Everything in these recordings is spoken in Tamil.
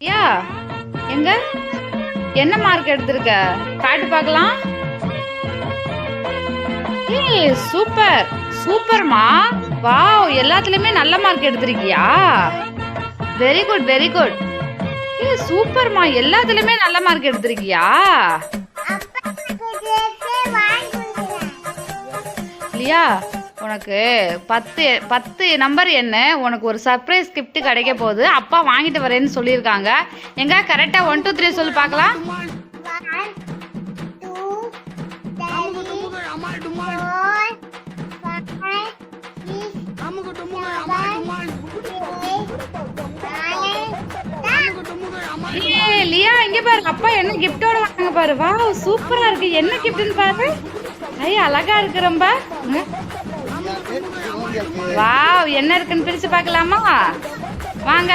யா எங்க என்ன மார்க் எடுத்திருக்க காட்டு பார்க்கலாம். ஏய் சூப்பர் சூப்பர்மா. வாவ் எல்லாத்துலயுமே நல்ல மார்க் எடுத்திருக்கியா? Very good very good. ஏய் சூப்பர்மா எல்லாத்துலயுமே நல்ல மார்க் எடுத்திருக்கியா? இல்லையா உனக்கு 10 நம்பர் என்ன உனக்கு ஒரு சர்ப்ரைஸ் கிஃப்ட் கிடைக்க போகுது. அப்பா வாங்கிட்டு வரேன்னு சொல்லியிருக்காங்க. எங்க கரெக்டா 1 2 3 சொல்லி பார்க்கலாம். 1 லியா இங்க பாரு அப்பா என்ன கிஃப்டோட வாங்க பாரு. வாவ் சூப்பரா இருக்கு. என்ன கிஃப்ட்னு பாரு. ஐயா அழகா இருக்கு ரொம்ப. வாவ் என்ன இருக்குன்னு பிரிச்சு பார்க்கலாமா வாங்க.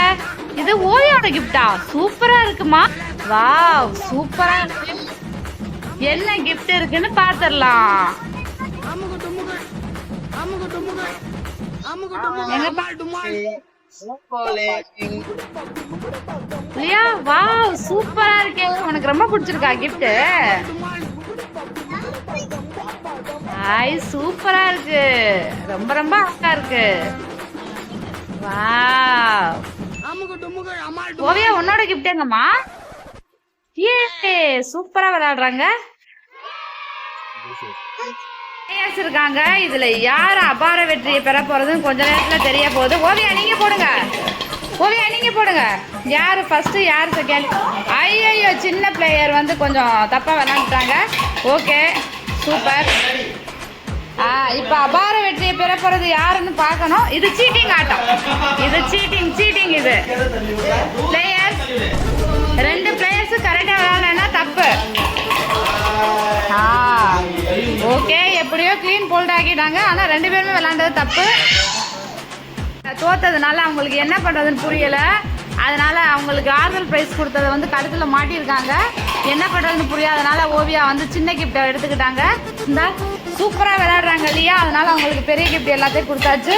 இது ஓவியோட கிஃப்டா? சூப்பரா இருக்குமா. வாவ் சூப்பரா இருக்கு. என்ன கிஃப்ட் இருக்குன்னு பாத்துடலாம். லியா வாவ் சூப்பரா இருக்கே. உனக்கு ரொம்ப பிடிச்சிருக்கா கிஃப்ட்? ஹாய் சூப்பரா இருக்கு. ரொம்ப ரொம்ப அழகா இருக்கு. வாவ் ஓவியா உன்னோட கிஃப்ட் எங்கம்மா? ஏ சூப்பரா விளையாடுறாங்க. இருக்காங்க. இதுல யார் அபார வெற்றியை பெற போறதுன்னு கொஞ்ச நேரத்துல தெரிய போகுது. ஓவியா நீங்க போடுங்க. ஓவியா நீங்க போடுங்க. யாரு ஃபர்ஸ்ட் யாரு செகண்ட்? ஐயோ சின்ன பிளேயர் வந்து கொஞ்சம் தப்பா விளையாண்டுட்டாங்க. Okay super. இப்ப அபார வெற்றியை பெற போறது யாருன்னு பார்க்கணும். இது சீட்டிங் ஆட்டம். இது சீட்டிங் இது பிளேயர்ஸ் 2 பிளேயர்ஸ் கரெக்டா விளையாடலன்னா தப்பு. ஓகே எப்படியோ கிளீன் போல்ட் ஆக்கிட்டாங்க. ஆனா 2 பேருமே விளையாண்டது தப்பு. தோத்ததுனால அவங்களுக்கு என்ன பண்றதுன்னு புரியல. அதனால அவங்களுக்கு ஆறுதல் பிரைஸ் கொடுத்ததை வந்து கழுத்துல மாட்டியிருக்காங்க. என்ன பண்றதுன்னு புரியாதனால ஓவியா வந்து சின்ன கிஃப்ட் எடுத்துக்கிட்டாங்க. இந்த சூப்பரா விளையாடுறாங்க இல்லையா, அதனால அவங்களுக்கு பெரிய கிஃப்ட் எல்லாத்தையும் கொடுத்தாச்சு.